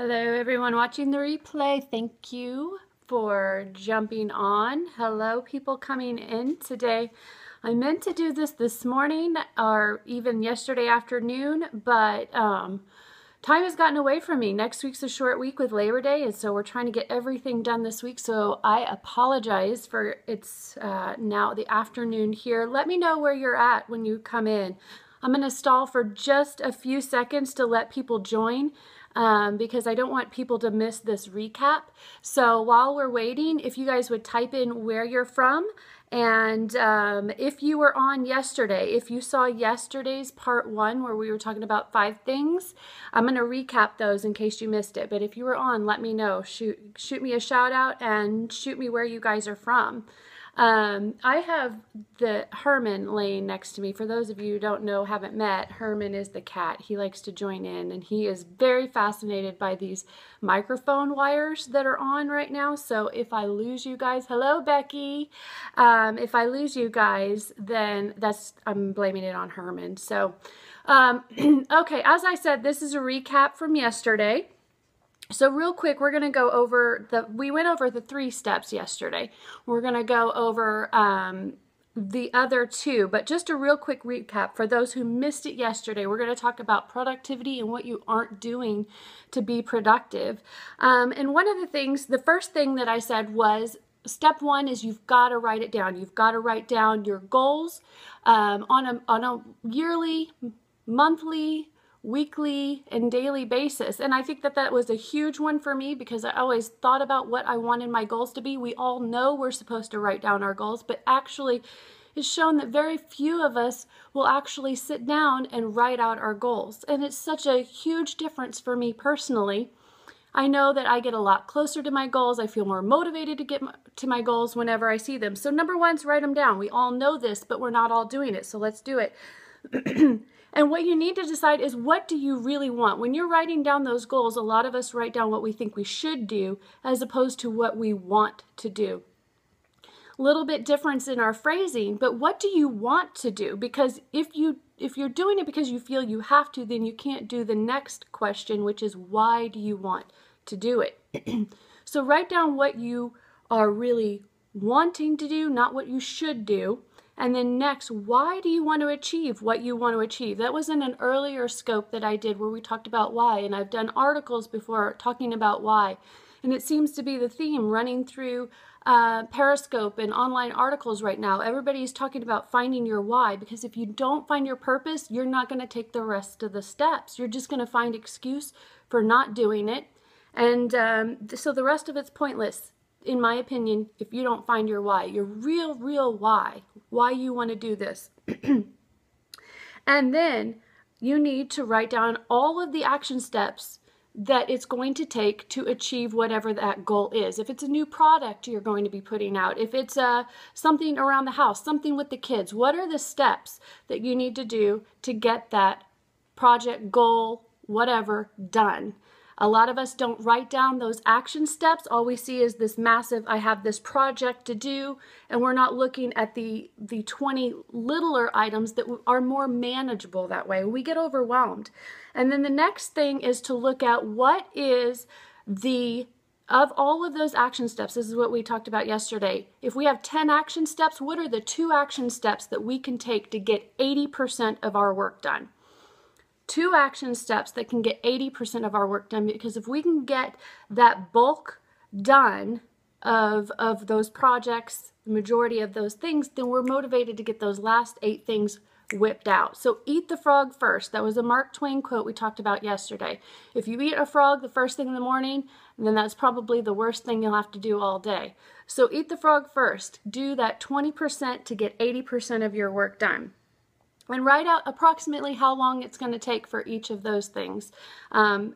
Hello everyone watching the replay. Thank you for jumping on. Hello people coming in today. I meant to do this morning or even yesterday afternoon, but time has gotten away from me. Next week's a short week with Labor Day, and so we're trying to get everything done this week. So I apologize for it's now the afternoon here. Let me know where you're at when you come in. I'm going to stall for just a few seconds to let people join. Because I don't want people to miss this recap. So while we're waiting, if you guys would type in where you're from, and if you were on yesterday, if you saw yesterday's part 1 where we were talking about 5 things, I'm going to recap those in case you missed it. But if you were on, let me know. Shoot me a shout out and shoot me where you guys are from. I have the Herman laying next to me. For those of you who don't know, haven't met, Herman is the cat. He likes to join in, and he is very fascinated by these microphone wires that are on right now. So if I lose you guys, hello Becky. If I lose you guys, then I'm blaming it on Herman. So, okay, as I said, this is a recap from yesterday. So real quick, we're going to go over we went over the 3 steps yesterday. We're going to go over the other 2, but just a real quick recap for those who missed it yesterday. We're going to talk about productivity and what you aren't doing to be productive. And one of the things, the first thing that I said was, step 1 is you've got to write it down. You've got to write down your goals on a yearly, monthly, weekly and daily basis. And I think that was a huge one for me because I always thought about what I wanted my goals to be. We all know we're supposed to write down our goals, but actually it's shown that very few of us will actually sit down and write out our goals. And it's such a huge difference for me personally. I know that I get a lot closer to my goals. I feel more motivated to get to my goals whenever I see them. So number 1 is write them down. We all know this, but we're not all doing it. So let's do it. And what you need to decide is, what do you really want? When you're writing down those goals, a lot of us write down what we think we should do as opposed to what we want to do. A little bit difference in our phrasing, but what do you want to do? Because if you're doing it because you feel you have to, then you can't do the next question, which is, why do you want to do it? So write down what you are really wanting to do, not what you should do. And then next, why do you want to achieve what you want to achieve? That was in an earlier scope that I did where we talked about why, and I've done articles before talking about why. And it seems to be the theme running through Periscope and online articles right now. Everybody's talking about finding your why, because if you don't find your purpose, you're not going to take the rest of the steps. You're just going to find excuse for not doing it. And so the rest of it's pointless, in my opinion, if you don't find your why, your real why you want to do this. And then you need to write down all of the action steps that it's going to take to achieve whatever that goal is. If it's a new product you're going to be putting out, if it's something around the house, something with the kids, what are the steps that you need to do to get that project, goal, whatever, done? A lot of us don't write down those action steps. All we see is this massive, I have this project to do, and we're not looking at the 20 littler items that are more manageable that way. We get overwhelmed. And then the next thing is to look at what is of all of those action steps, this is what we talked about yesterday. If we have 10 action steps, what are the 2 action steps that we can take to get 80% of our work done? 2 action steps that can get 80% of our work done, because if we can get that bulk done of those projects, the majority of those things, then we're motivated to get those last 8 things whipped out. So eat the frog first. That was a Mark Twain quote we talked about yesterday. If you eat a frog the first thing in the morning, then that's probably the worst thing you'll have to do all day. So eat the frog first. Do that 20% to get 80% of your work done. And write out approximately how long it's going to take for each of those things.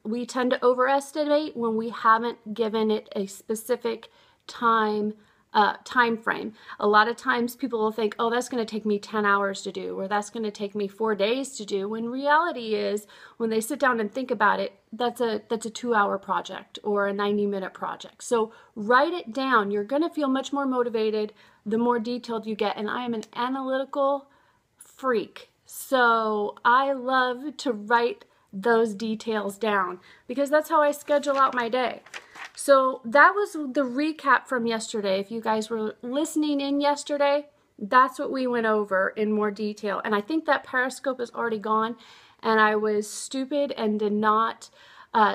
We tend to overestimate when we haven't given it a specific time frame. A lot of times people will think, oh, that's going to take me 10 hours to do, or that's going to take me 4 days to do, when reality is, when they sit down and think about it, that's a 2-hour project or a 90-minute project. So write it down. You're going to feel much more motivated the more detailed you get. And I am an analytical freak. So I love to write those details down, because that's how I schedule out my day. So that was the recap from yesterday. If you guys were listening in yesterday, that's what we went over in more detail. And I think that Periscope is already gone, and I was stupid and did not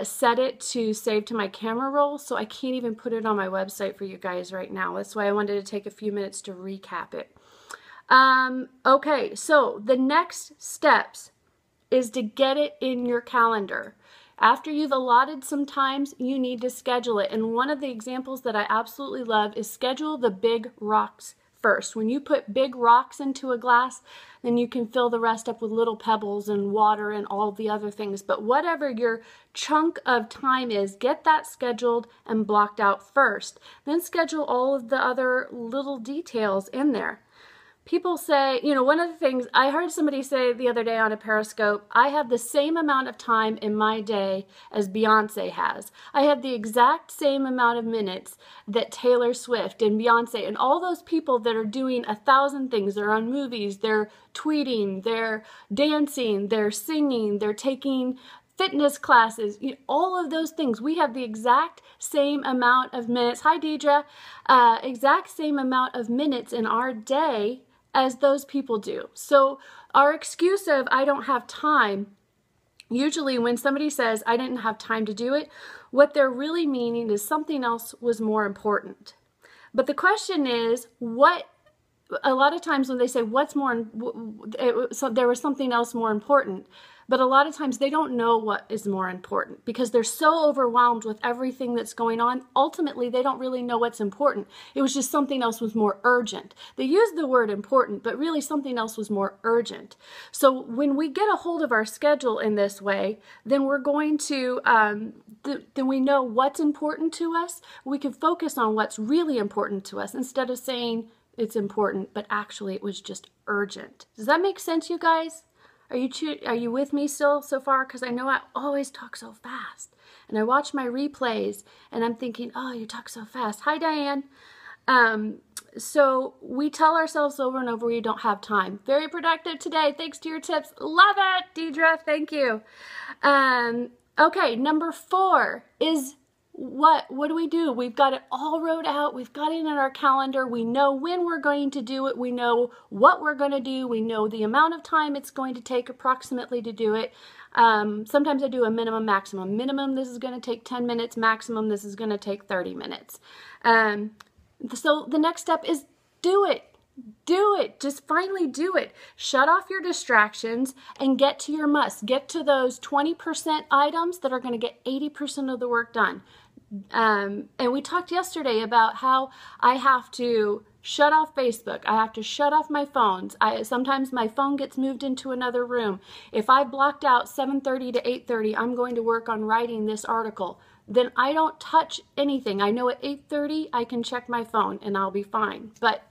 set it to save to my camera roll, so I can't even put it on my website for you guys right now. That's why I wanted to take a few minutes to recap it. Okay, so the next steps is to get it in your calendar. After you've allotted some times, you need to schedule it. And one of the examples that I absolutely love is schedule the big rocks first. When you put big rocks into a glass, then you can fill the rest up with little pebbles and water and all the other things. But whatever your chunk of time is, get that scheduled and blocked out first. Then schedule all of the other little details in there. People say, you know, one of the things I heard somebody say the other day on a Periscope, I have the same amount of time in my day as Beyonce has. I have the exact same amount of minutes that Taylor Swift and Beyonce and all those people that are doing 1,000 things. They're on movies, they're tweeting, they're dancing, they're singing, they're taking fitness classes, you know, all of those things. We have the exact same amount of minutes. Hi, Deidre. Exact same amount of minutes in our day as those people do. So our excuse of I don't have time, usually when somebody says I didn't have time to do it, what they're really meaning is something else was more important. But the question is, what, a lot of times when they say what's more, so there was something else more important, but a lot of times they don't know what is more important because they're so overwhelmed with everything that's going on. Ultimately, they don't really know what's important. It was just something else was more urgent. They used the word important, but really something else was more urgent. So when we get a hold of our schedule in this way, then we're going to, then we know what's important to us. We can focus on what's really important to us instead of saying it's important, but actually it was just urgent. Does that make sense, you guys? Are you with me still so far? Because I know I always talk so fast. And I watch my replays and I'm thinking, oh, you talk so fast. Hi, Diane. So we tell ourselves over and over we don't have time. Very productive today. Thanks to your tips. Love it, Deidre. Thank you. Okay, number 4 is what do we do? We've got it all wrote out. We've got it in our calendar. We know when we're going to do it. We know what we're going to do. We know the amount of time it's going to take approximately to do it. Sometimes I do a minimum, maximum. Minimum, this is going to take 10 minutes. Maximum, this is going to take 30 minutes. So the next step is do it. Do it. Just finally do it. Shut off your distractions and get to your must. Get to those 20% items that are going to get 80% of the work done. And we talked yesterday about how I have to shut off Facebook. I have to shut off my phones. Sometimes my phone gets moved into another room. If I blocked out 7:30 to 8:30, I'm going to work on writing this article. Then I don't touch anything. I know at 8:30 I can check my phone and I'll be fine. But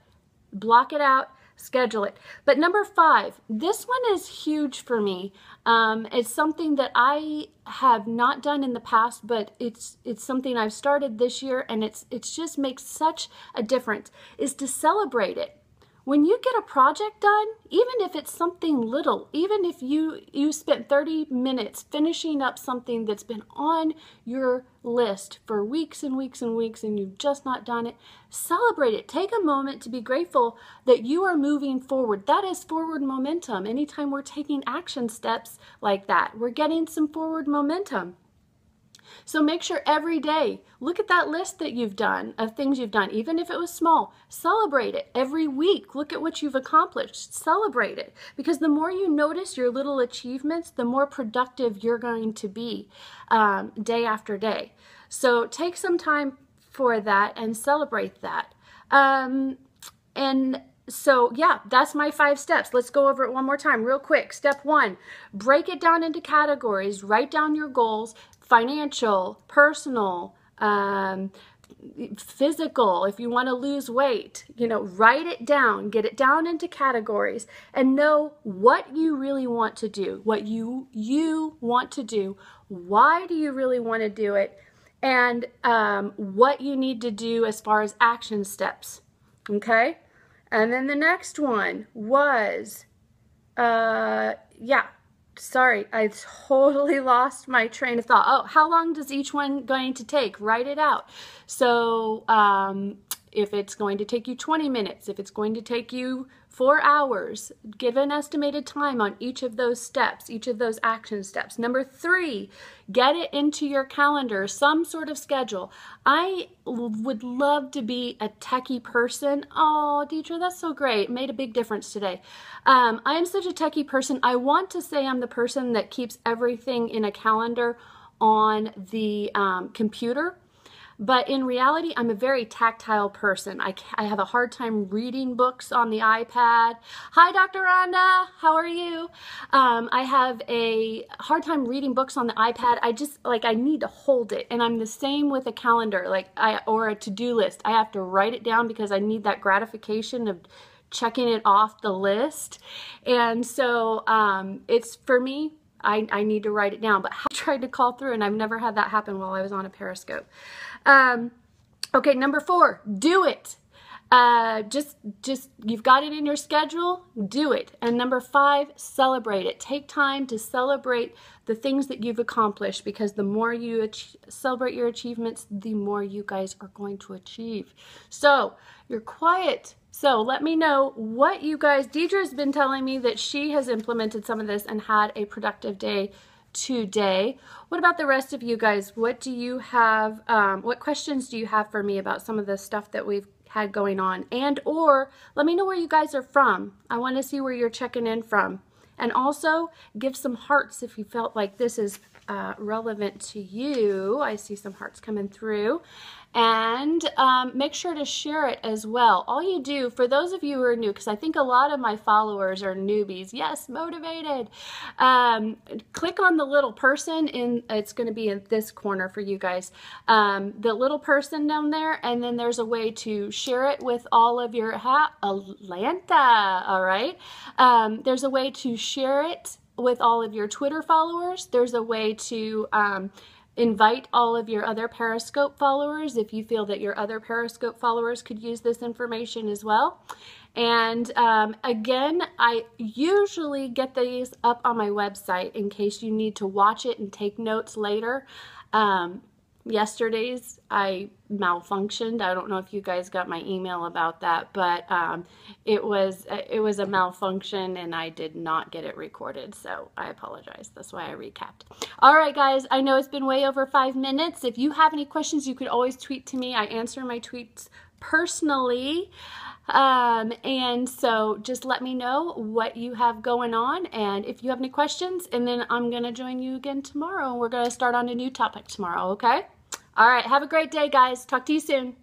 block it out, schedule it. But number 5, this one is huge for me. It's something that I have not done in the past, but it's something I've started this year, and it's just makes such a difference, is to celebrate it. When you get a project done, even if it's something little, even if you spent 30 minutes finishing up something that's been on your list for weeks and weeks and weeks and you've just not done it, celebrate it. Take a moment to be grateful that you are moving forward. That is forward momentum. Anytime we're taking action steps like that, we're getting some forward momentum. So make sure every day, look at that list that you've done of things you've done, even if it was small. Celebrate it. Every week, look at what you've accomplished. Celebrate it. Because the more you notice your little achievements, the more productive you're going to be day after day. So take some time for that and celebrate that. So yeah, that's my 5 steps. Let's go over it one more time real quick. Step 1, break it down into categories. Write down your goals. Financial, personal, physical. If you want to lose weight, write it down, get it down into categories, and know what you really want to do, what you want to do, why do you really want to do it, and what you need to do as far as action steps. Okay? And then the next one was, sorry, I totally lost my train of thought. Oh, how long does each one going to take? Write it out. So if it's going to take you 20 minutes, if it's going to take you 4 hours, give an estimated time on each of those steps, each of those action steps. Number 3, get it into your calendar, some sort of schedule. I would love to be a techie person. Oh, Deidre, that's so great. It made a big difference today. I am such a techie person. I want to say I'm the person that keeps everything in a calendar on the computer. But in reality, I'm a very tactile person. I have a hard time reading books on the iPad. Hi, Dr. Rhonda. How are you? I have a hard time reading books on the iPad. I need to hold it. And I'm the same with a calendar, or a to-do list. I have to write it down because I need that gratification of checking it off the list. And so it's for me, I need to write it down, but I tried to call through and I've never had that happen while I was on a Periscope. Okay, number 4, do it. Just you've got it in your schedule, do it. And number 5, celebrate it. Take time to celebrate the things that you've accomplished, because the more you celebrate your achievements, the more you guys are going to achieve. So you're quiet. So let me know what you guys, Deidre's been telling me that she has implemented some of this and had a productive day today. What about the rest of you guys? What do you have, what questions do you have for me about some of the stuff that we've had going on? And or let me know where you guys are from. I want to see where you're checking in from. And also give some hearts if you felt like this is relevant to you. I see some hearts coming through. And make sure to share it as well. All you do, for those of you who are new, because I think a lot of my followers are newbies, yes, motivated, click on the little person it's going to be in this corner for you guys, the little person down there, and then there's a way to share it with all of your, Atlanta, all right? There's a way to share it with all of your Twitter followers. There's a way to invite all of your other Periscope followers if you feel that your other Periscope followers could use this information as well. And again, I usually get these up on my website in case you need to watch it and take notes later. Yesterday's I malfunctioned. I don't know if you guys got my email about that, but it was a malfunction and I did not get it recorded, so I apologize. That's why I recapped. All right, guys, I know it's been way over 5 minutes. If you have any questions, you could always tweet to me. I answer my tweets personally. And so just let me know what you have going on, and if you have any questions, and then I'm going to join you again tomorrow, and we're going to start on a new topic tomorrow, okay? All right, have a great day, guys. Talk to you soon.